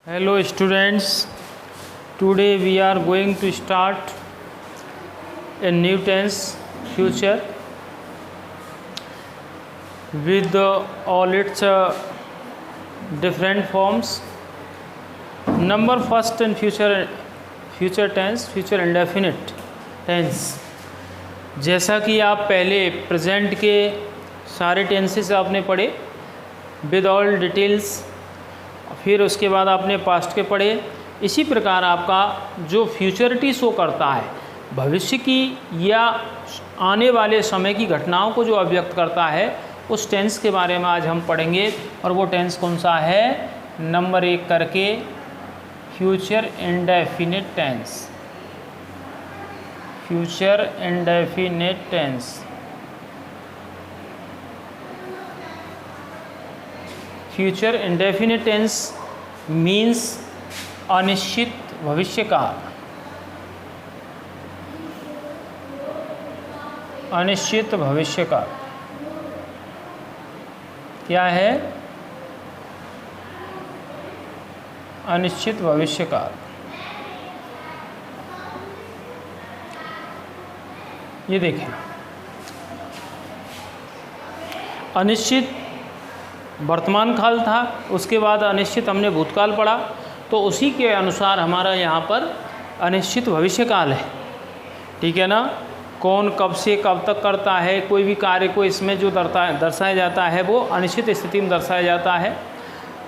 Hello students, today we are going to start a new tense future with all its different forms. Number first in future tense, future indefinite tense. जैसा कि आप पहले present के सारे tenses आपने पढ़े with all details, फिर उसके बाद आपने पास्ट के पढ़े, इसी प्रकार आपका जो फ्यूचरिटी शो करता है, भविष्य की या आने वाले समय की घटनाओं को जो अभिव्यक्त करता है, उस टेंस के बारे में आज हम पढ़ेंगे। और वो टेंस कौन सा है? नंबर 1 करके future indefinite tense. Future indefinite tense. Future indefinite tense means अनिश्चित भविष्य काल। अनिश्चित भविष्य काल क्या है? अनिश्चित भविष्य काल। ये देखें, अनिश्चित वर्तमान काल था, उसके बाद अनिश्चित हमने भूतकाल पढ़ा, तो उसी के अनुसार हमारा यहाँ पर अनिश्चित भविष्य काल है। ठीक है ना? कौन कब से कब तक करता है, कोई भी कार्य को इसमें जो दर्शाया जाता है वो अनिश्चित स्थिति में दर्शाया जाता है।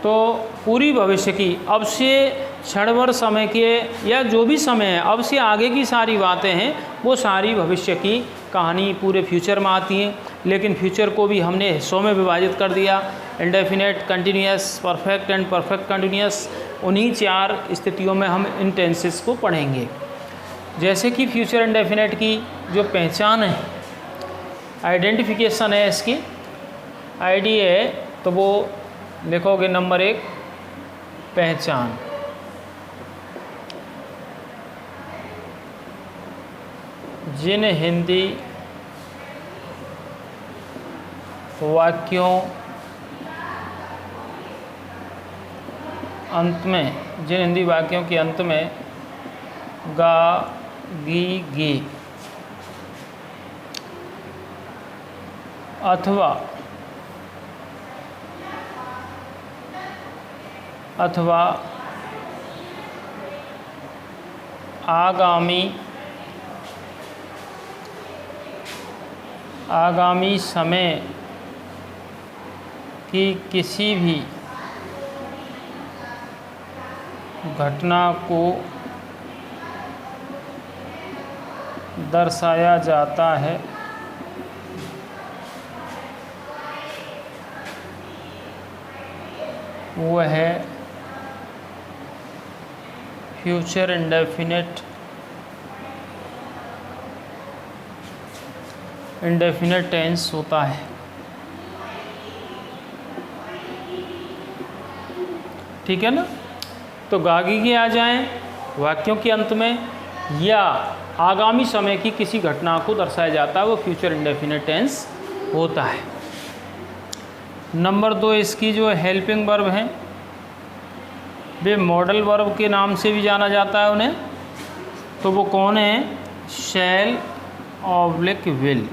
तो पूरी भविष्य की, अब से क्षण भर समय के या जो भी समय है, अब से आगे की सारी बातें हैं, वो सारी भविष्य की कहानी पूरे फ्यूचर में आती हैं। लेकिन फ्यूचर को भी हमने हिस्सों में विभाजित कर दिया, indefinite, continuous, perfect and perfect continuous. उन्हीं 4 स्थितियों में हम इन टेंसेस को पढ़ेंगे। जैसे कि फ्यूचर इंडेफिनेट की जो पहचान है, आइडेंटिफिकेशन है, इसकी आईडी है, तो वो लिखोगे नंबर 1 पहचान। जिन हिंदी वाक्यों अंत में, जिन हिंदी वाक्यों के अंत में गा, गी, गे अथवा आगामी समय की किसी भी घटना को दर्शाया जाता है, वह है फ्यूचर इंडेफिनिट टेंस होता है। ठीक है ना? तो गागी के आ जाएं वाक्यों के अंत में, या आगामी समय की किसी घटना को दर्शाया जाता है, वो फ्यूचर इंडेफिनिट टेंस होता है। नंबर 2 इसकी जो हेल्पिंग वर्ब हैं, वे मॉडल वर्ब के नाम से भी जाना जाता है उन्हें। तो वो कौन है? शैल ऑब्लिक विल।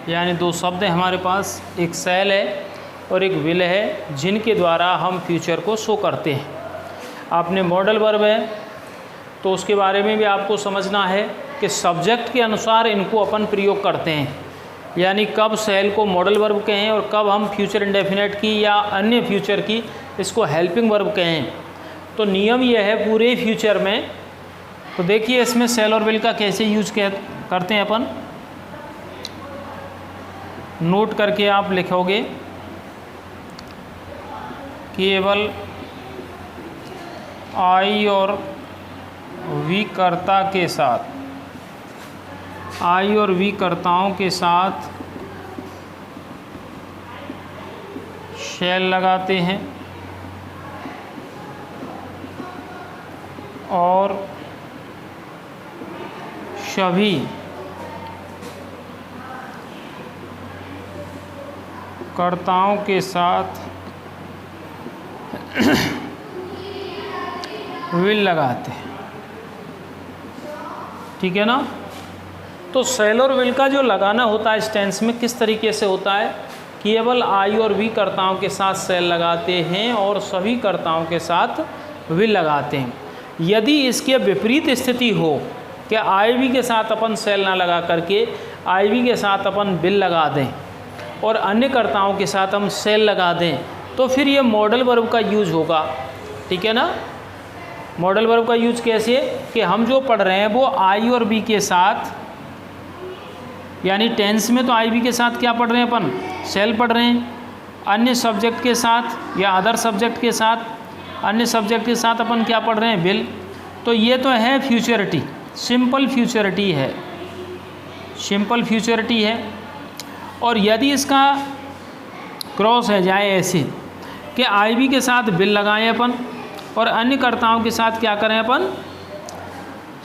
यानी 2 शब्द हैं हमारे पास, एक शैल है और एक विल है, जिनके द्वारा हम फ्यूचर को शो करते हैं। आपने मॉडल वर्ब है तो उसके बारे में भी आपको समझना है कि सब्जेक्ट के अनुसार इनको अपन प्रयोग करते हैं। यानी कब शैल को मॉडल वर्ब कहें और कब हम फ्यूचर इंडेफिनेट की या अन्य फ्यूचर की इसको हेल्पिंग वर्ब कहें। तो नियम यह है पूरे फ्यूचर में। तो देखिए इसमें शैल और विल का कैसे यूज करते हैं अपन, नोट करके आप लिखोगे। केवल आई और वी कर्ता के साथ, आई और वी कर्ताओं के साथ शैल लगाते हैं, और सभी कर्ताओं के साथ विल लगाते हैं, ठीक है ना। तो सेल और विल का जो लगाना होता है इस टेंस में किस तरीके से होता है, केवल आई और वी कर्ताओं के साथ सेल लगाते हैं और सभी कर्ताओं के साथ विल लगाते हैं। यदि इसके विपरीत स्थिति हो कि आई वी के साथ अपन सेल ना लगा करके आई वी के साथ अपन विल लगा दें और अन्य कर्ताओं के साथ हम सेल लगा दें, तो फिर ये मॉडल वर्ब का यूज होगा, ठीक है ना। मॉडल वर्ब का यूज कैसे, कि हम जो पढ़ रहे हैं वो आई और बी के साथ, यानी टेंस में तो आई बी के साथ क्या पढ़ रहे हैं अपन, सेल पढ़ रहे हैं, अन्य सब्जेक्ट के साथ या अदर सब्जेक्ट के साथ, अन्य सब्जेक्ट के साथ अपन क्या पढ़ रहे हैं, विल। तो ये तो है फ्यूचरिटी, सिंपल फ्यूचरिटी है, सिंपल फ्यूचरिटी है। और यदि इसका क्रॉस है जाए ऐसे कि आई बी के साथ विल लगाएं अपन और अन्य कर्ताओं के साथ क्या करें अपन,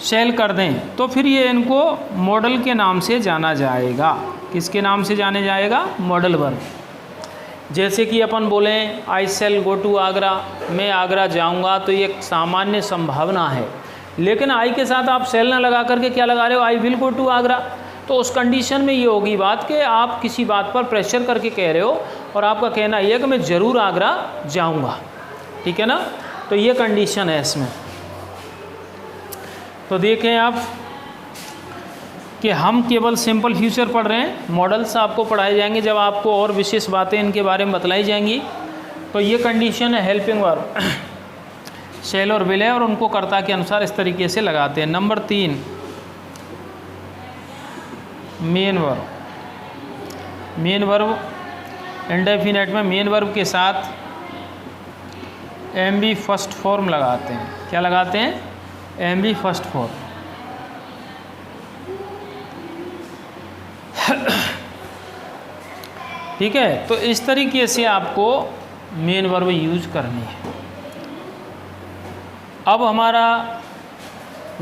सेल कर दें, तो फिर ये इनको मॉडल के नाम से जाना जाएगा। किसके नाम से जाने जाएगा, मॉडल वर्ब। जैसे कि अपन बोलें आई सेल गो टू आगरा, मैं आगरा जाऊंगा, तो ये एक सामान्य संभावना है, लेकिन आई के साथ आप सेल ना लगा करके क्या लगा रहे हो, I will go to Agra. तो उस कंडीशन में ये होगी बात कि आप किसी बात पर प्रेशर करके कह रहे हो और आपका कहना ये है कि मैं ज़रूर आगरा जाऊंगा, ठीक है ना। तो ये कंडीशन है इसमें। तो देखें आप कि हम केवल सिंपल फ्यूचर पढ़ रहे हैं, मॉडल्स आपको पढ़ाए जाएंगे जब आपको और विशेष बातें इनके बारे में बतलाई जाएंगी। तो ये कंडीशन है हेल्पिंग वर्ब, सेल और विल है और उनको कर्ता के अनुसार इस तरीके से लगाते हैं। Number 3 main verb. Main verb indefinite में मेन वर्ब के साथ एम बी फर्स्ट फॉर्म लगाते हैं। क्या लगाते हैं, एम बी फर्स्ट फॉर्म। ठीक है, तो इस तरीके से आपको मेन वर्ब यूज करनी है। अब हमारा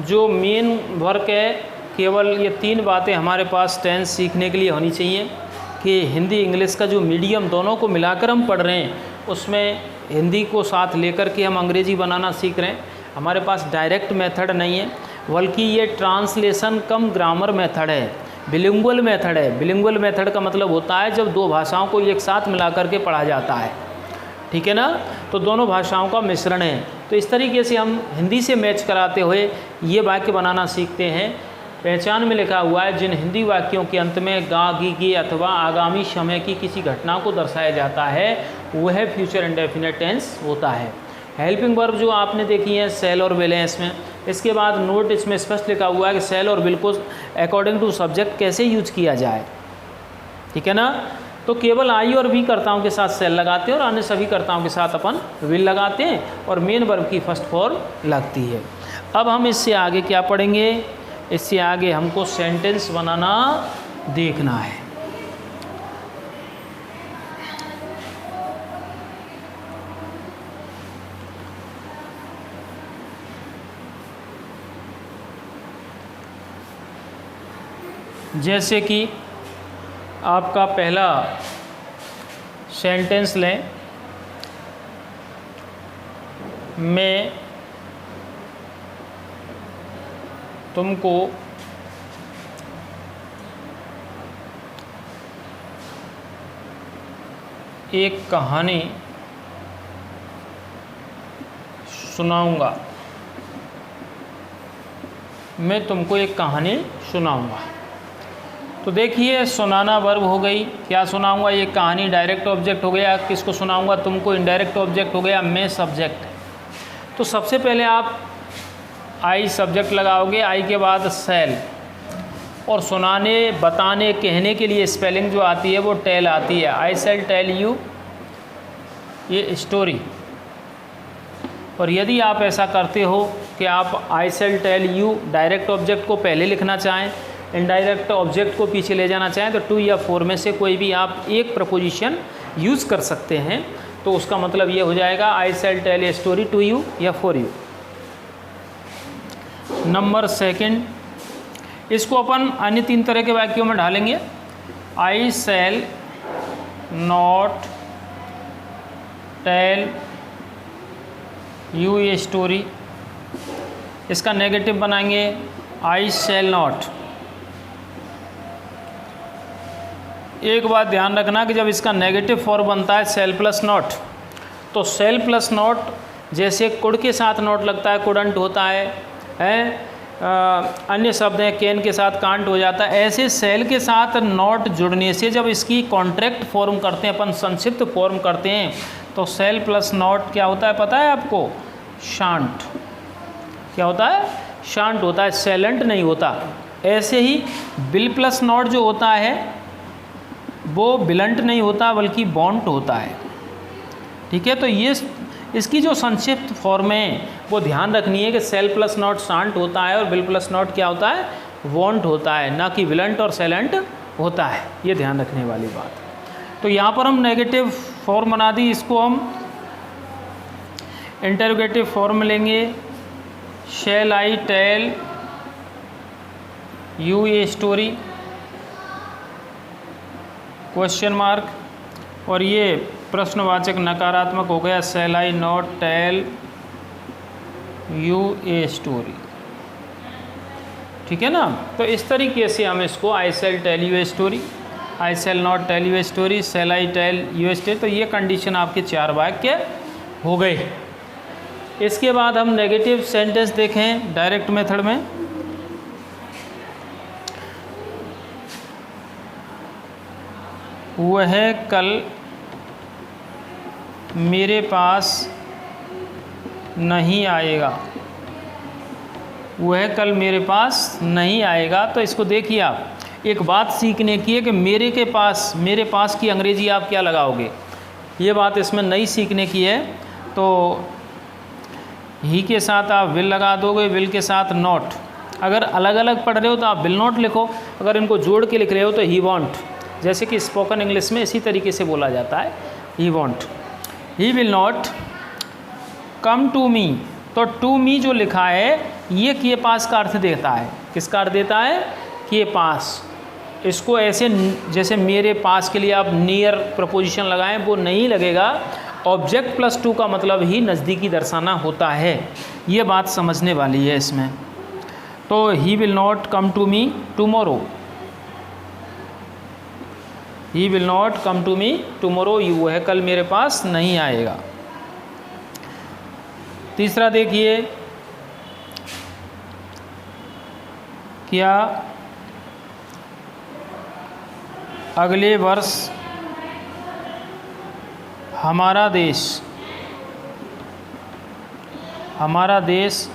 जो मेन वर्क है, केवल ये 3 बातें हमारे पास टेंस सीखने के लिए होनी चाहिए कि हिंदी इंग्लिश का जो मीडियम दोनों को मिलाकर हम पढ़ रहे हैं, उसमें हिंदी को साथ लेकर के हम अंग्रेजी बनाना सीख रहे हैं। हमारे पास डायरेक्ट मेथड नहीं है, बल्कि ये ट्रांसलेशन कम ग्रामर मेथड है, बिलिंगुअल मेथड है। बिलिंगुअल मेथड का मतलब होता है जब 2 भाषाओं को एक साथ मिला करके पढ़ा जाता है, ठीक है ना। तो दोनों भाषाओं का मिश्रण है। तो इस तरीके से हम हिंदी से मैच कराते हुए ये वाक्य बनाना सीखते हैं। पहचान में लिखा हुआ है, जिन हिंदी वाक्यों के अंत में गा गी गे अथवा आगामी समय की किसी घटना को दर्शाया जाता है वह फ्यूचर इंडेफिनिट टेंस होता है। हेल्पिंग वर्ब जो आपने देखी है सेल और विल है इसमें। इसके बाद नोट इसमें स्पष्ट लिखा हुआ है कि सेल और विल को अकॉर्डिंग टू सब्जेक्ट कैसे यूज किया जाए, ठीक है ना। तो केवल आई और बी कर्ताओं के साथ सेल लगाते हैं और अन्य सभी कर्ताओं के साथ अपन विल लगाते हैं और मेन वर्ब की फर्स्ट फॉर्म लगती है। अब हम इससे आगे क्या पढ़ेंगे, इससे आगे हमको सेंटेंस बनाना देखना है। जैसे कि आपका पहला सेंटेंस लें, मैं तुमको एक कहानी सुनाऊंगा। मैं तुमको एक कहानी सुनाऊंगा। तो देखिए सुनाना वर्ब हो गई, क्या सुनाऊंगा, ये कहानी डायरेक्ट ऑब्जेक्ट हो गया, किसको सुनाऊंगा तुमको इनडायरेक्ट ऑब्जेक्ट हो गया, मैं सब्जेक्ट। तो सबसे पहले आप आई सब्जेक्ट लगाओगे, आई के बाद सेल, और सुनाने बताने कहने के लिए स्पेलिंग जो आती है वो टेल आती है। आई सेल टेल यू ये स्टोरी। और यदि आप ऐसा करते हो कि आप I shall tell you direct object को पहले लिखना चाहें, इनडायरेक्ट ऑब्जेक्ट को पीछे ले जाना चाहें, तो 2 या 4 में से कोई भी आप एक प्रपोजिशन यूज़ कर सकते हैं। तो उसका मतलब ये हो जाएगा I shall tell a story to you या फॉर यू। नंबर 2, इसको अपन अन्य 3 तरह के वाक्यों में ढालेंगे। I shall not tell you a story इसका नेगेटिव बनाएंगे आई शैल नॉट। एक बात ध्यान रखना कि जब इसका नेगेटिव फॉर्म बनता है सेल प्लस नॉट, तो सेल प्लस नॉट जैसे कुड के साथ नॉट लगता है कुडंट होता है, अन्य शब्द हैं कैन के साथ कांट हो जाता है, ऐसे सेल के साथ नॉट जुड़ने से जब इसकी कॉन्ट्रैक्ट फॉर्म करते हैं, अपन संक्षिप्त फॉर्म करते हैं, तो सेल प्लस नॉट क्या होता है पता है आपको? शांट। क्या होता है? शांट होता है, सेलेंट नहीं होता। ऐसे ही बिल प्लस नॉट जो होता है वो बिलंट नहीं होता बल्कि बॉन्ट होता है। ठीक है, तो ये इसकी जो संक्षिप्त फॉर्म है वो ध्यान रखनी है कि सेल प्लस नॉट शांट होता है और बिल प्लस नॉट क्या होता है? वॉन्ट होता है, ना कि विलंट और सेलेंट होता है। ये ध्यान रखने वाली बात। तो यहाँ पर हम नेगेटिव फॉर्म बना दी, इसको हम इंटरोगेटिव फॉर्म लेंगे। Shall I tell you a story question mark, और ये प्रश्नवाचक नकारात्मक हो गया, shall I not tell you a story. ठीक है ना? तो इस तरीके से हम इसको I shall tell you a story, I shall not tell you a story, shall I tell you a story. तो ये कंडीशन आपके 4 वाक्य हो गए। इसके बाद हम नेगेटिव सेंटेंस देखें डायरेक्ट मेथड में। वह कल मेरे पास नहीं आएगा। वह कल मेरे पास नहीं आएगा। तो इसको देखिए, आप एक बात सीखने की है कि मेरे पास की अंग्रेजी आप क्या लगाओगे, ये बात इसमें नई सीखने की है। तो ही के साथ आप विल लगा दोगे, विल के साथ नॉट। अगर अलग अलग पढ़ रहे हो तो आप विल नॉट लिखो, अगर इनको जोड़ के लिख रहे हो तो ही वॉन्ट, जैसे कि स्पोकन इंग्लिश में इसी तरीके से बोला जाता है, he won't. He will not come to me. तो टू मी जो लिखा है ये किए पास का अर्थ देता है। किसका अर्थ देता है? किए पास। इसको ऐसे जैसे मेरे पास के लिए आप नियर प्रपोजिशन लगाएं, वो नहीं लगेगा। ऑब्जेक्ट प्लस टू का मतलब ही नज़दीकी दर्शाना होता है। ये बात समझने वाली है इसमें। तो he will not come to me tomorrow. He will not come to me tomorrow, वह कल मेरे पास नहीं आएगा। तीसरा देखिए, क्या अगले वर्ष हमारा देश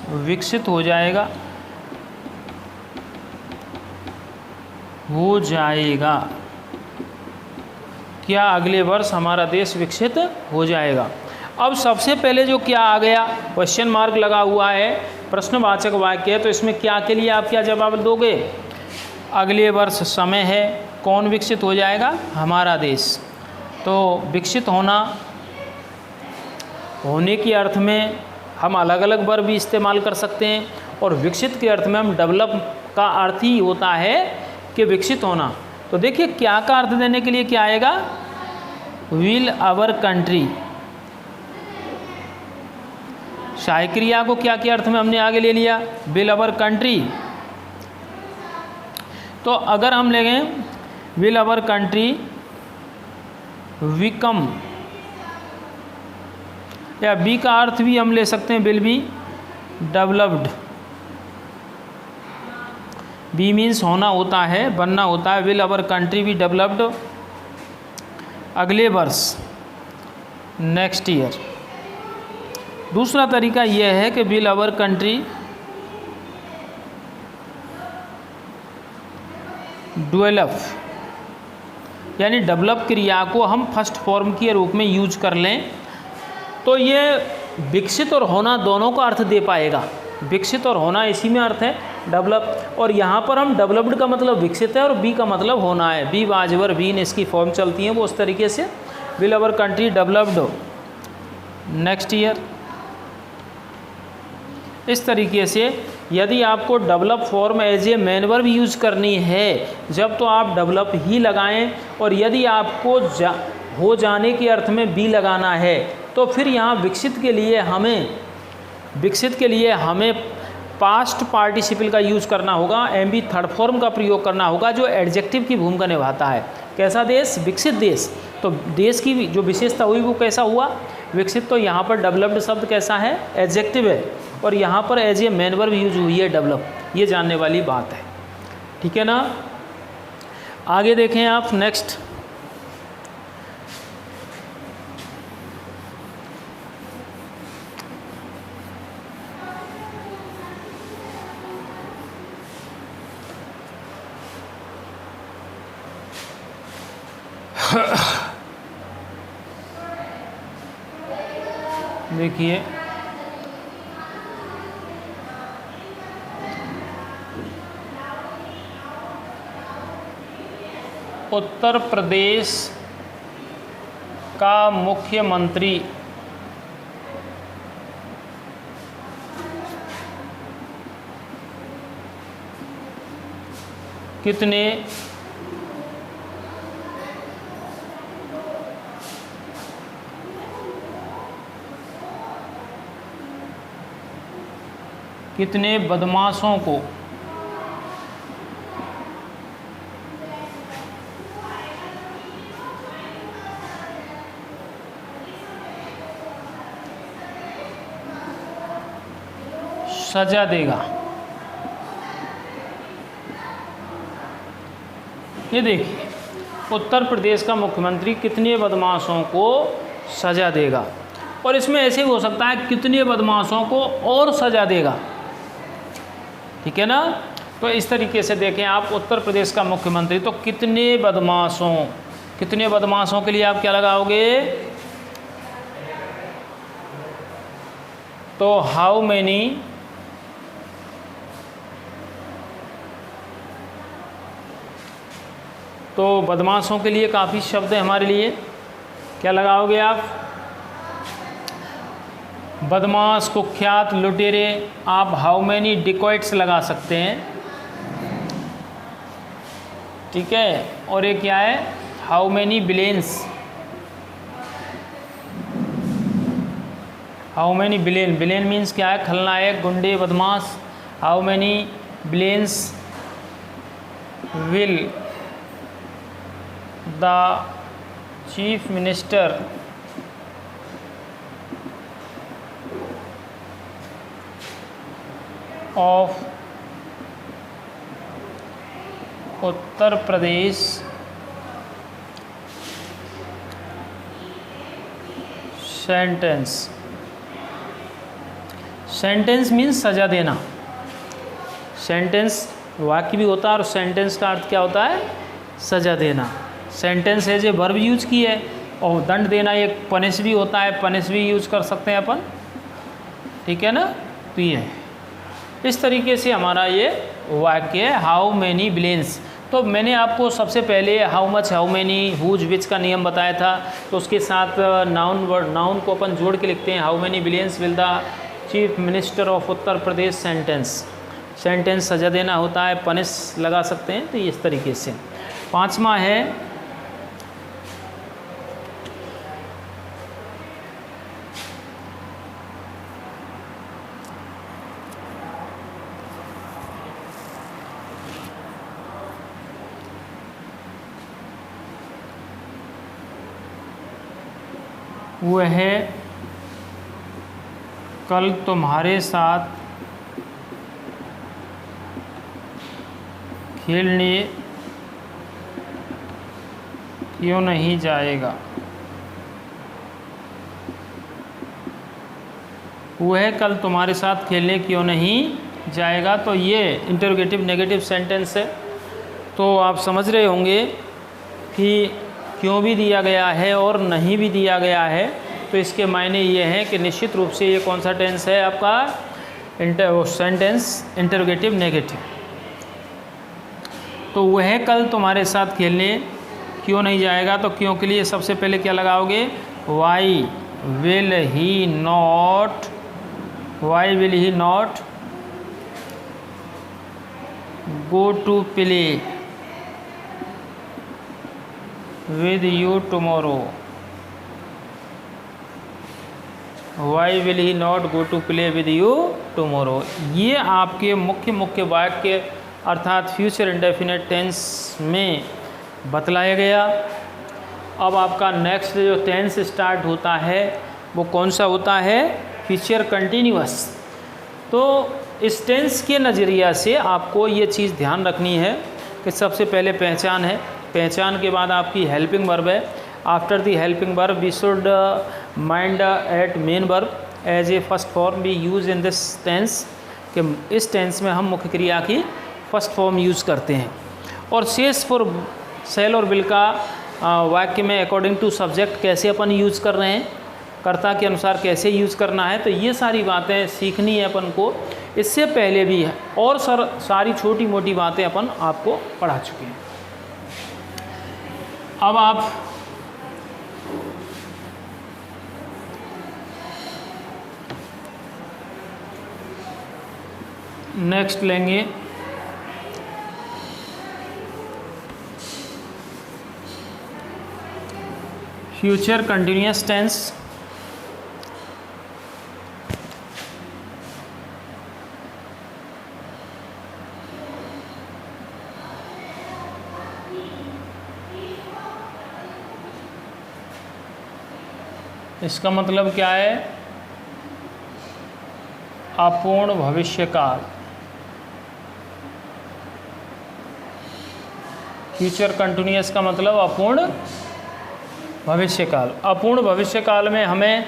विकसित हो जाएगा? हो जाएगा। क्या अगले वर्ष हमारा देश विकसित हो जाएगा? अब सबसे पहले जो क्या आ गया, क्वेश्चन मार्क लगा हुआ है, प्रश्नवाचक वाक्य है, तो इसमें क्या के लिए आप क्या जवाब दोगे? अगले वर्ष समय है, कौन विकसित हो जाएगा? हमारा देश। तो विकसित होने के अर्थ में हम अलग अलग वर्ब भी इस्तेमाल कर सकते हैं, और विकसित के अर्थ में हम डेवलप का अर्थ ही होता है कि विकसित होना। तो देखिए क्या का अर्थ देने के लिए क्या आएगा? Will our country. सहायक क्रिया को क्या के अर्थ में हमने आगे ले लिया? Will our country. तो अगर हम लेंगे विल आवर कंट्री बिकम, या बी का अर्थ भी हम ले सकते हैं will be developed. Be means होना होता है, बनना होता है। Will our country be developed अगले वर्ष, नेक्स्ट ईयर। दूसरा तरीका यह है कि विल आवर कंट्री डेवलप, यानी डेवलप क्रिया को हम फर्स्ट फॉर्म के रूप में यूज कर लें, तो ये विकसित और होना दोनों का अर्थ दे पाएगा। विकसित और होना इसी में अर्थ है डेवलप, और यहाँ पर हम डेवलप्ड का मतलब विकसित है और बी का मतलब होना है। बी वाजवर बीन इसकी फॉर्म चलती है वो उस तरीके से। Will our country developed next year. इस तरीके से यदि आपको develop form as a main verb use करनी है जब, तो आप डेवलप ही लगाएं, और यदि आपको हो जाने के अर्थ में बी लगाना है तो फिर यहाँ विकसित के लिए हमें पास्ट पार्टिसिपल का यूज़ करना होगा, एम बी थर्ड फॉर्म का प्रयोग करना होगा जो एडजेक्टिव की भूमिका निभाता है। कैसा देश? विकसित देश। तो देश की जो विशेषता हुई वो कैसा हुआ? विकसित। तो यहाँ पर डेवलप्ड शब्द कैसा है? एडजेक्टिव है, और यहाँ पर as a main verb use हुई है डेवलप, ये जानने वाली बात है। ठीक है ना। आगे देखें आप नेक्स्ट। देखिए उत्तर प्रदेश का मुख्यमंत्री कितने बदमाशों को सजा देगा? ये देखिए, उत्तर प्रदेश का मुख्यमंत्री कितने बदमाशों को सजा देगा, और इसमें ऐसे हो सकता है कितने बदमाशों को और सजा देगा। ठीक है ना। तो इस तरीके से देखें आप, उत्तर प्रदेश का मुख्यमंत्री, तो कितने बदमाशों के लिए आप क्या लगाओगे? तो हाउ मैनी तो बदमाशों के लिए काफ़ी शब्द है हमारे लिए, क्या लगाओगे आप? बदमाश, कुख्यात, लुटेरे, आप हाउ मैनी डिकॉइट्स लगा सकते हैं। ठीक है। और ये क्या है? How many villains, how many villain, villain means क्या है? खलनायक, गुंडे, बदमाश। How many villains will the chief minister of Uttar Pradesh sentence. Sentence means सजा देना। सेंटेंस वाक्य भी होता है, और सेंटेंस का अर्थ क्या होता है? सजा देना। Sentence as a verb use की है, और दंड देना एक पनिश भी होता है, पनिश भी यूज कर सकते हैं अपन। ठीक है ना। तो ये इस तरीके से हमारा ये वाक्य है, हाउ मैनी विलेन्स। तो मैंने आपको सबसे पहले how much, how many, whose, which का नियम बताया था। तो उसके साथ नाउन को अपन जोड़ के लिखते हैं, how many villains will the chief minister of Uttar Pradesh sentence. Sentence सजा देना होता है, पनिश लगा सकते हैं। तो इस तरीके से। पांचवा है वह कल तुम्हारे साथ खेलने क्यों नहीं जाएगा? वह कल तुम्हारे साथ खेलने क्यों नहीं जाएगा? तो ये इंटरोगेटिव नेगेटिव सेंटेंस है। तो आप समझ रहे होंगे कि क्यों भी दिया गया है और नहीं भी दिया गया है। तो इसके मायने ये हैं कि निश्चित रूप से ये कौन सा टेंस है आपका? Sentence interrogative negative. तो वह कल तुम्हारे साथ खेलने क्यों नहीं जाएगा? तो क्यों के लिए सबसे पहले क्या लगाओगे? Why will he not, why will he not go to play with you tomorrow. Why will he not go to play with you tomorrow. ये आपके मुख्य वाक्य अर्थात फ्यूचर इंडेफिनिट टेंस में बतलाया गया। अब आपका नेक्स्ट जो टेंस स्टार्ट होता है वो कौन सा होता है? Future continuous. तो इस टेंस के नज़रिया से आपको ये चीज़ ध्यान रखनी है कि सबसे पहले पहचान है, पहचान के बाद आपकी हेल्पिंग वर्ब है। After the helping verb we should mind at main verb as a first form be use in this tense, कि इस टेंस में हम मुख्य क्रिया की फर्स्ट फॉर्म यूज़ करते हैं। और शेष फॉर सेल और विल का वाक्य में अकॉर्डिंग टू सब्जेक्ट कैसे अपन यूज़ कर रहे हैं, कर्ता के अनुसार कैसे यूज़ करना है, तो ये सारी बातें सीखनी है अपन को। इससे पहले भी है और सारी छोटी मोटी बातें अपन आपको पढ़ा चुके हैं। अब आप नेक्स्ट लेंगे फ्यूचर कंटिन्यूअस टेंस। इसका मतलब क्या है? अपूर्ण भविष्यकाल। फ्यूचर कंटिन्यूअस का मतलब अपूर्ण भविष्यकाल। अपूर्ण भविष्यकाल में हमें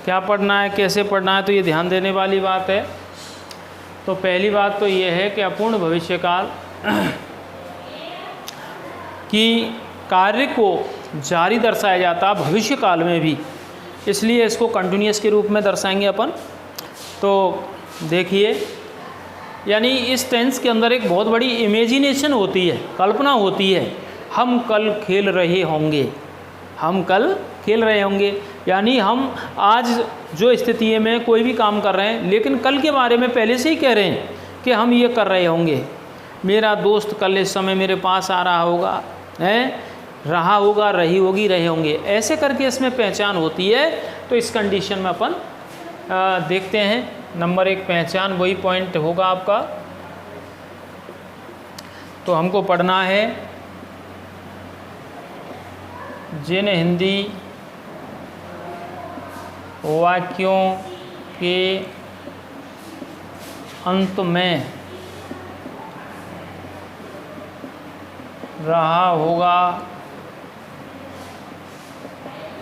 क्या पढ़ना है, कैसे पढ़ना है, तो ये ध्यान देने वाली बात है। तो पहली बात तो ये है कि अपूर्ण भविष्यकाल की कार्य को जारी दर्शाया जाता है भविष्यकाल में भी, इसलिए इसको कंटिन्यूअस के रूप में दर्शाएंगे अपन। तो देखिए, यानी इस टेंस के अंदर एक बहुत बड़ी इमेजिनेशन होती है, कल्पना होती है। हम कल खेल रहे होंगे, हम कल खेल रहे होंगे, यानी हम आज जो स्थिति में कोई भी काम कर रहे हैं लेकिन कल के बारे में पहले से ही कह रहे हैं कि हम ये कर रहे होंगे। मेरा दोस्त कल इस समय मेरे पास आ रहा होगा, रहा होगा, रही होगी, रहे होंगे, ऐसे करके इसमें पहचान होती है। तो इस कंडीशन में अपन देखते हैं। नंबर 1 पहचान, वही पॉइंट होगा आपका। तो हमको पढ़ना है जिन हिंदी वाक्यों के अंत में रहा होगा,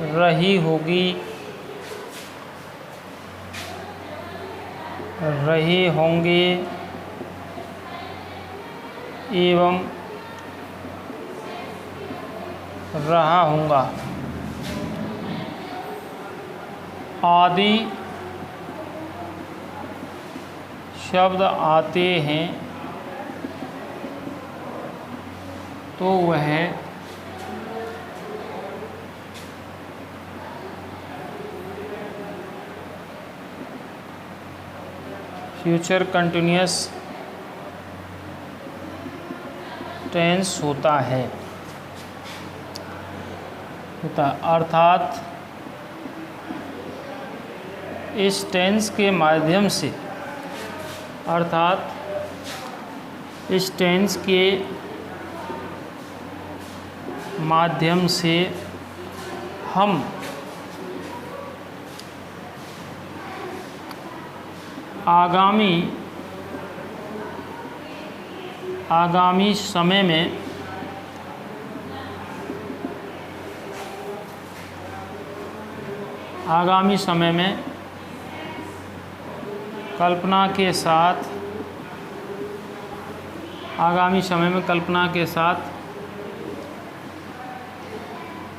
रही होगी, रहे होंगे एवं रहा होगा आदि शब्द आते हैं तो वह फ्यूचर कंटिन्यूअस टेंस होता है। अर्थात इस टेंस के माध्यम से, अर्थात इस टेंस के माध्यम से हम आगामी समय में कल्पना के साथ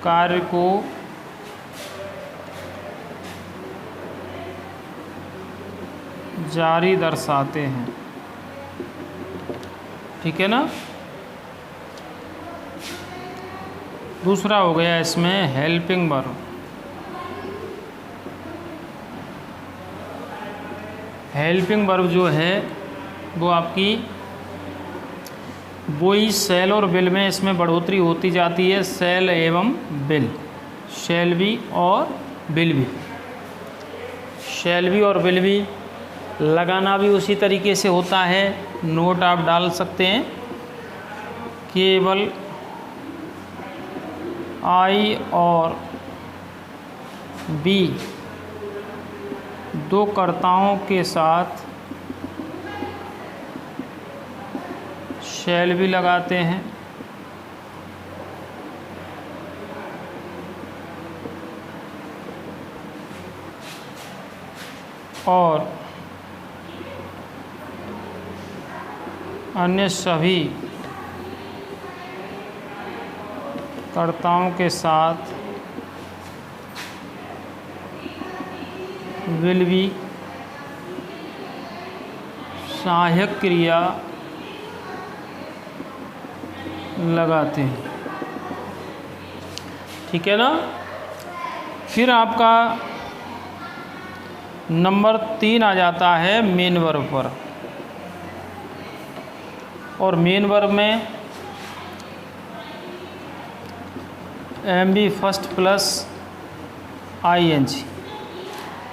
कार्य को जारी दर्शाते हैं। ठीक है ना। दूसरा हो गया इसमें हेल्पिंग वर्ब। हेल्पिंग वर्ब जो है वो आपकी वही सेल और विल में इसमें बढ़ोतरी होती जाती है। सेल एवं विल, शैल भी और विल भी। शैल बी और विल बी लगाना भी उसी तरीके से होता है। नोट आप डाल सकते हैं, केवल आई और बी दो कर्ताओं के साथ शैल भी लगाते हैं और अन्य सभी कर्ताओं के साथ विल भी सहायक क्रिया लगाते हैं। ठीक है ना। फिर आपका नंबर 3 आ जाता है मेन वर्ब पर, और मेन वर्ब में M B first plus I N G,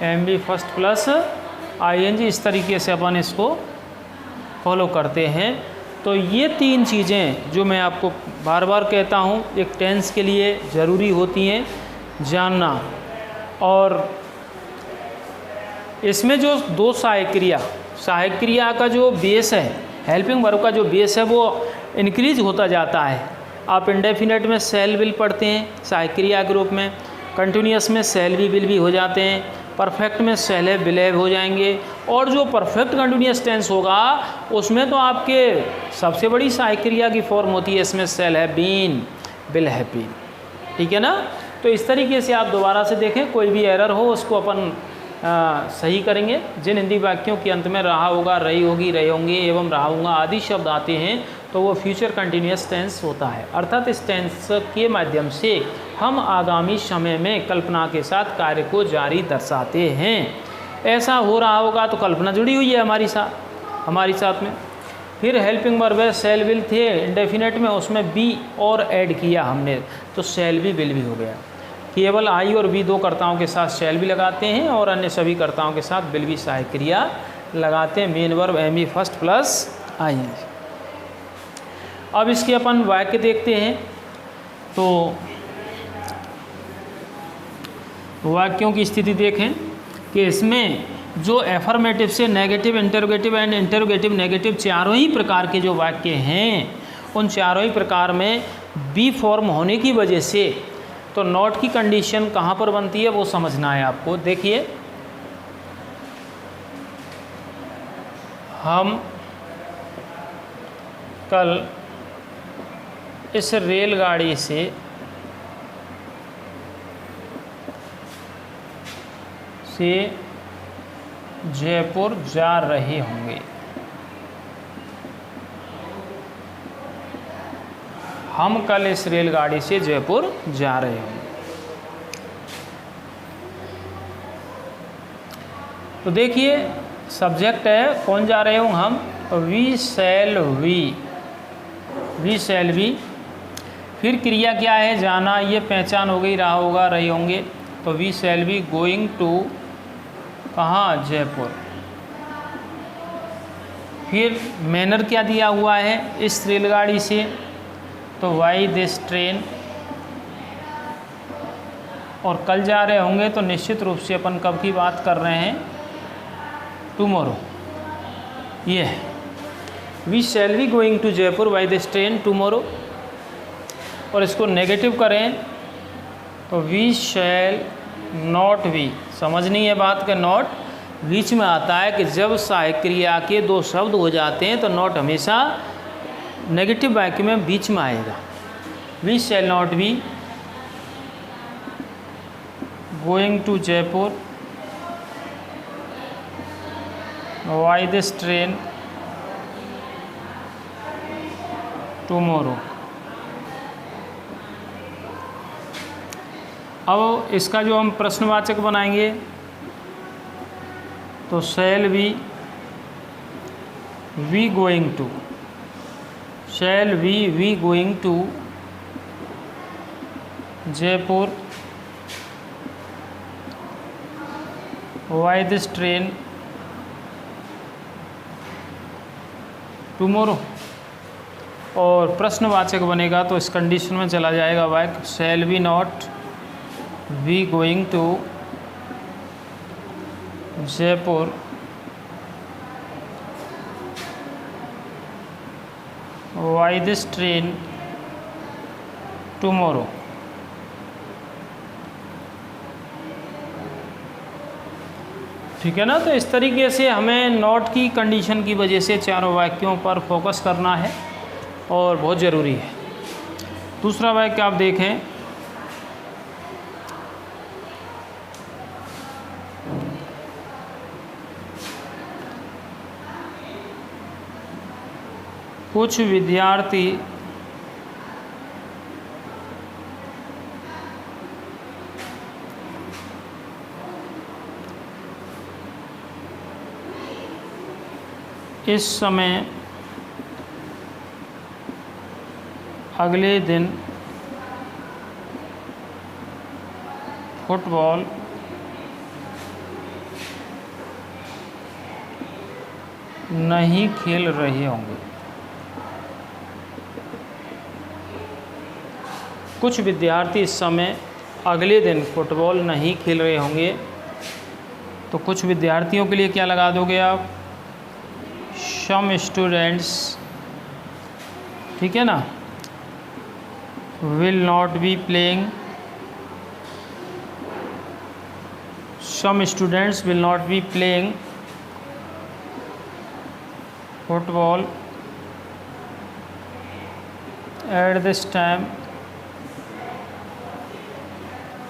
M B first plus I N G, इस तरीके से अपन इसको फॉलो करते हैं। तो ये 3 चीज़ें जो मैं आपको बार बार कहता हूँ एक टेंस के लिए ज़रूरी होती हैं जानना। और इसमें जो 2 सहायक क्रिया का जो बेस है, हेल्पिंग वर्ब का जो बेस है वो इंक्रीज होता जाता है। आप इंडेफिनेट में शैल विल पढ़ते हैं सहायक क्रिया के रूप में, कंटिन्यूअस में शैल भी विल भी हो जाते हैं, परफेक्ट में शैल हैव विल हैव हो जाएंगे, और जो परफेक्ट कंटिन्यूअस टेंस होगा उसमें तो आपके सबसे बड़ी सहायक क्रिया की फॉर्म होती है इसमें shall have been, will have been. ठीक है ना। तो इस तरीके से आप दोबारा से देखें, कोई भी एरर हो उसको अपन सही करेंगे। जिन हिंदी वाक्यों के अंत में रहा होगा, रही होगी, रहे होंगे एवं रहाऊंगा आदि शब्द आते हैं तो वो फ्यूचर कंटिन्यूअस टेंस होता है। अर्थात इस टेंस के माध्यम से हम आगामी समय में कल्पना के साथ कार्य को जारी दर्शाते हैं। ऐसा हो रहा होगा तो कल्पना जुड़ी हुई है हमारी साथ में। फिर हेल्पिंग वर्ब है, शैल विल थे इंडेफिनेट में, उसमें बी और ऐड किया हमने तो शैल भी विल भी हो गया। केवल आई और बी 2 कर्ताओं के साथ शैल भी लगाते हैं और अन्य सभी कर्ताओं के साथ विल भी सहायक क्रिया लगाते हैं। Main verb M B first plus I N G. अब इसके अपन वाक्य देखते हैं। तो वाक्यों की स्थिति देखें कि इसमें जो एफर्मेटिव से negative, interrogative and interrogative negative चारों ही प्रकार के जो वाक्य हैं उन चारों ही प्रकार में बी फॉर्म होने की वजह से तो नॉट की कंडीशन कहाँ पर बनती है वो समझना है आपको। देखिए, हम कल इस रेलगाड़ी से जयपुर जा रहे होंगे। हम कल इस रेलगाड़ी से जयपुर जा रहे होंगे। तो देखिए, सब्जेक्ट है कौन जा रहे होंगे हम, वी शैल वी। फिर क्रिया क्या है, जाना, ये पहचान हो गई, रहा होगा, रहे होंगे, तो we shall be going to कहाँ, जयपुर। फिर मैनर क्या दिया हुआ है, इस रेलगाड़ी से, तो वाई दिस ट्रेन। और कल जा रहे होंगे तो निश्चित रूप से अपन कब की बात कर रहे हैं, टुमारो। ये है we shall be going to Jaipur by this train tomorrow. और इसको नेगेटिव करें तो वी शैल नॉट बी। समझनी है बात के, नॉट बीच में आता है कि जब सहायक क्रिया के 2 शब्द हो जाते हैं तो नॉट हमेशा नेगेटिव वाक्य में बीच में आएगा। We shall not be going to Jaipur by this train tomorrow. अब इसका जो हम प्रश्नवाचक बनाएंगे तो shall we going to, shall we going to Jaipur by this train tomorrow, और प्रश्नवाचक बनेगा तो इस कंडीशन में चला जाएगा वाक्य shall we not be going to Jaipur by this train tomorrow. ठीक है ना। तो इस तरीके से हमें नॉट की कंडीशन की वजह से चारों वाक्यों पर फोकस करना है और बहुत ज़रूरी है। दूसरा वाक्य आप देखें, कुछ विद्यार्थी इस समय अगले दिन फुटबॉल नहीं खेल रहे होंगे। कुछ विद्यार्थी इस समय अगले दिन फुटबॉल नहीं खेल रहे होंगे, तो कुछ विद्यार्थियों के लिए क्या लगा दोगे आप, सम स्टूडेंट्स, ठीक है ना, will not be playing, some students will not be playing football at this time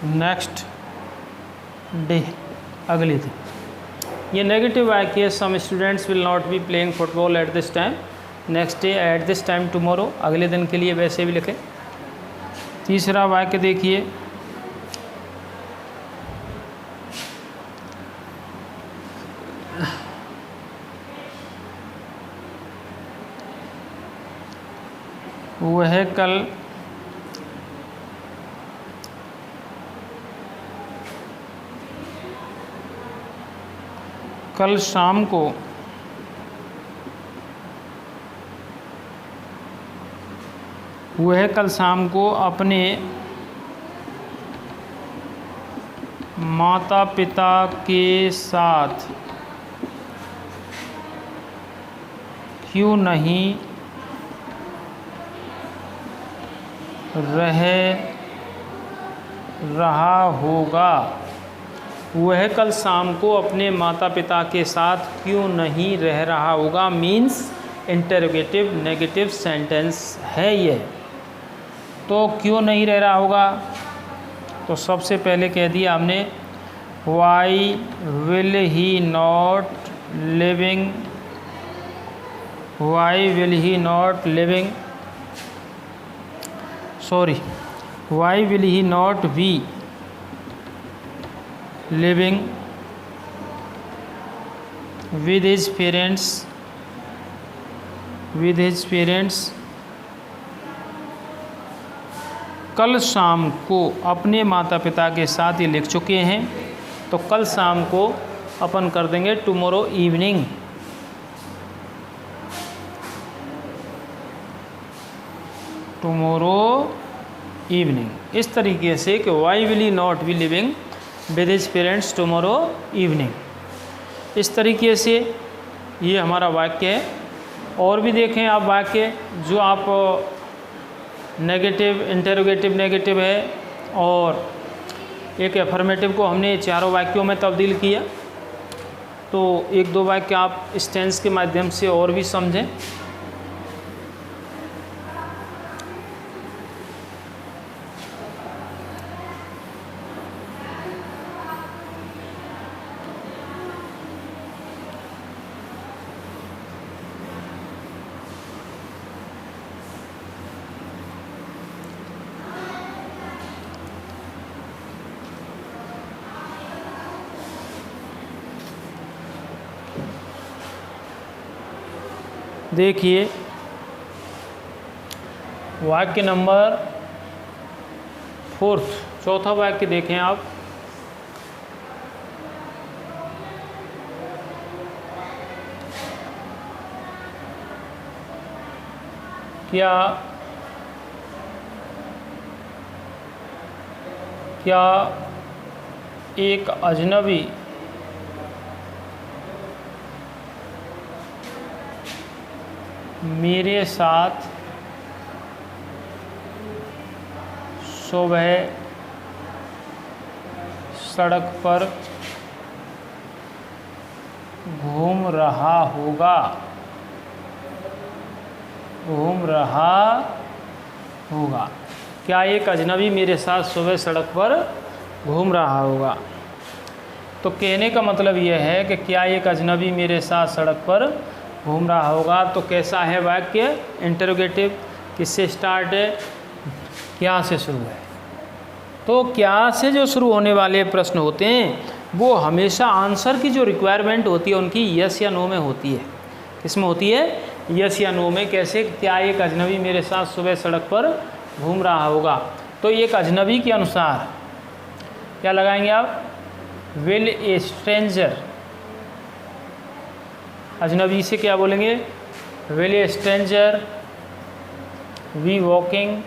next day, अगले दिन। ये नेगेटिव वाक्य है, some students will not be playing football at this time next day, at this time tomorrow, अगले दिन के लिए वैसे भी लिखें। तीसरा वाक्य देखिए, वह कल शाम को अपने माता पिता के साथ क्यों नहीं रह रहा होगा। वह कल शाम को अपने माता पिता के साथ क्यों नहीं रह रहा होगा मीन्स इंटरोगेटिव नेगेटिव सेंटेंस है यह। तो क्यों नहीं रह रहा होगा, तो सबसे पहले कह दिया हमने why will he not living, why will he not living, sorry why will he not be living with his parents कल शाम को अपने माता पिता के साथ ये लिख चुके हैं, तो कल शाम को अपन कर देंगे टुमारो इवनिंग। टुमारो इवनिंग इस तरीके से कि why will he not be living with his parents tomorrow evening. इस तरीके से ये हमारा वाक्य है। और भी देखें आप वाक्य जो आप नेगेटिव इंटरोगेटिव नेगेटिव है, और एक एफर्मेटिव को हमने चारों वाक्यों में तब्दील किया। तो एक दो वाक्य आप इस टेंस के माध्यम से और भी समझें। देखिए वाक्य नंबर 4, चौथा वाक्य देखें आप। क्या एक अजनबी मेरे साथ सुबह सड़क पर घूम रहा होगा? क्या एक अजनबी मेरे साथ सुबह सड़क पर घूम रहा होगा? तो कहने का मतलब यह है कि क्या एक अजनबी मेरे साथ सड़क पर घूम रहा होगा। तो कैसा है वाक्य? इंटरोगेटिव। किससे स्टार्ट है? क्या से शुरू है। तो क्या से जो शुरू होने वाले प्रश्न होते हैं वो हमेशा आंसर की जो रिक्वायरमेंट होती है उनकी यस या नो में होती है। किसमें होती है? यस या नो में। कैसे? क्या एक अजनबी मेरे साथ सुबह सड़क पर घूम रहा होगा। तो एक अजनबी के अनुसार क्या लगाएंगे आप? Will A stranger. अजनबी से क्या बोलेंगे? Will A stranger be walking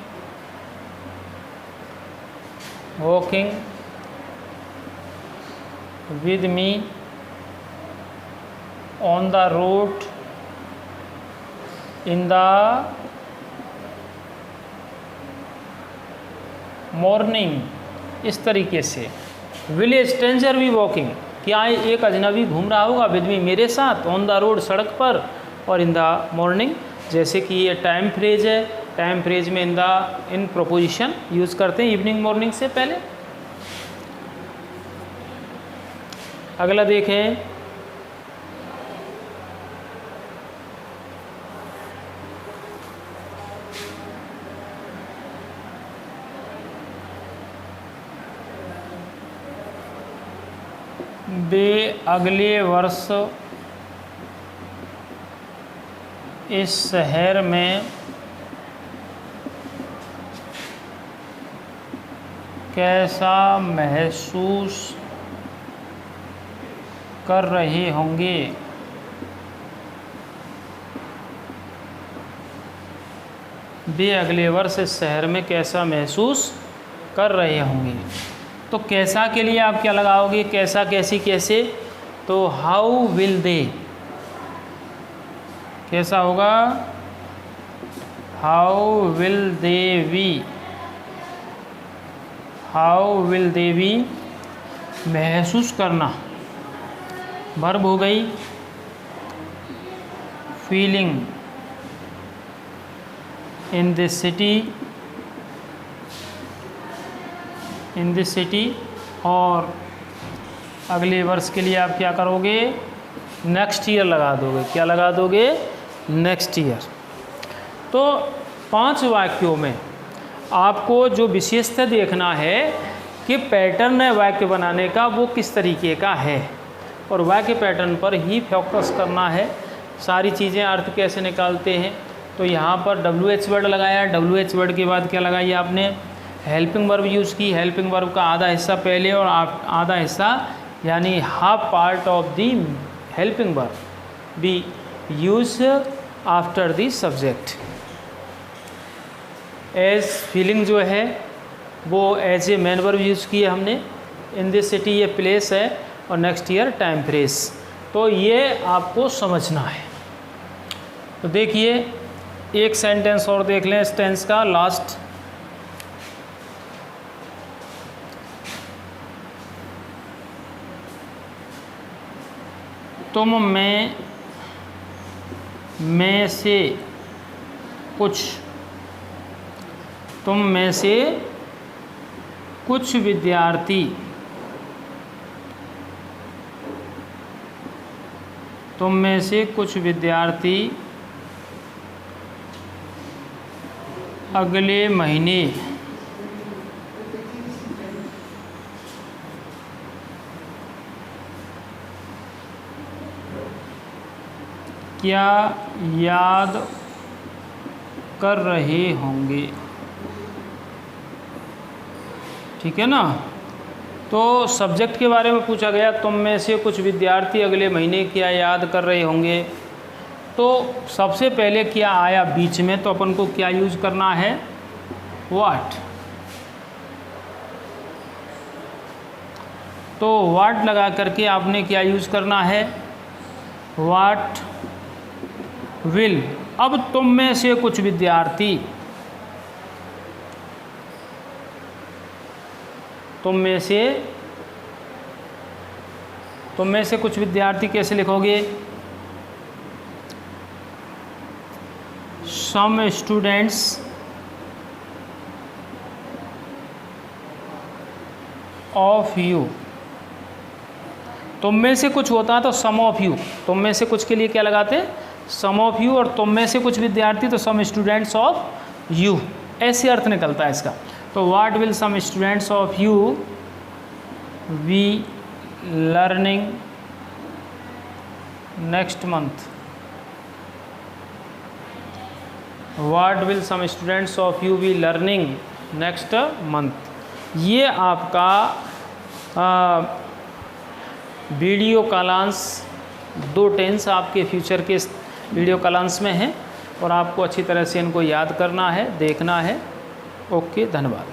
with me on the road in the morning। इस तरीके से will A stranger be walking, क्या एक अजनबी घूम रहा होगा विद मी मेरे साथ, ऑन द रोड सड़क पर, और इन द मॉर्निंग। जैसे कि ये टाइम फ्रेज है, टाइम फ्रेज में इन प्रोपोजिशन यूज़ करते हैं इवनिंग मॉर्निंग से पहले। अगला देखें, वे अगले वर्ष इस शहर में कैसा महसूस कर रहे होंगे? वे अगले वर्ष इस शहर में कैसा महसूस कर रहे होंगे। तो कैसा के लिए आप क्या लगाओगे? कैसा, कैसी, कैसे? तो हाउ विल दे। कैसा होगा? How will they B. How will they B, महसूस करना वर्ब हो गई। फीलिंग इन दिस सिटी, और अगले वर्ष के लिए आप क्या करोगे? नेक्स्ट ईयर लगा दोगे। क्या लगा दोगे? Next year. तो 5 वाक्यों में आपको जो विशेषता देखना है कि पैटर्न है वाक्य बनाने का वो किस तरीके का है, और वाक्य पैटर्न पर ही फोकस करना है। सारी चीज़ें अर्थ कैसे निकालते हैं। तो यहाँ पर WH वर्ड लगाया, WH वर्ड के बाद क्या लगाई आपने? हेल्पिंग वर्ब यूज़ की। हेल्पिंग वर्ब का आधा हिस्सा पहले और आधा हिस्सा यानी half part of the helping verb be use after the subject. As feeling जो है वो as a main verb use की है हमने। इन दिस सिटी ये प्लेस है, और नेक्स्ट ईयर टाइम फ्रेज। तो ये आपको समझना है। तो देखिए एक सेंटेंस और देख लें इस टेंस का, लास्ट। तुम में से कुछ विद्यार्थी अगले महीने क्या याद कर रहे होंगे? ठीक है ना। तो सब्जेक्ट के बारे में पूछा गया, तुम में से कुछ विद्यार्थी अगले महीने क्या याद कर रहे होंगे। तो सबसे पहले क्या आया बीच में, तो अपन को क्या यूज करना है, व्हाट। तो व्हाट लगा करके आपने क्या यूज करना है, व्हाट विल। अब तुम में से कुछ विद्यार्थी, तुम में से कुछ विद्यार्थी कैसे लिखोगे, सम स्टूडेंट्स ऑफ यू। तुम में से कुछ होता है तो सम ऑफ यू, तुम में से कुछ के लिए क्या लगाते हैं, सम ऑफ यू, और तुम में से कुछ विद्यार्थी तो सम स्टूडेंट्स ऑफ यू, ऐसे अर्थ निकलता है इसका। तो what will some students of you be learning next month. What will some students of you be learning next month. ये आपका वीडियो कालांश 2 टेंस आपके फ्यूचर के वीडियो कालांश में हैं और आपको अच्छी तरह से इनको याद करना है, देखना है। ओके, धन्यवाद।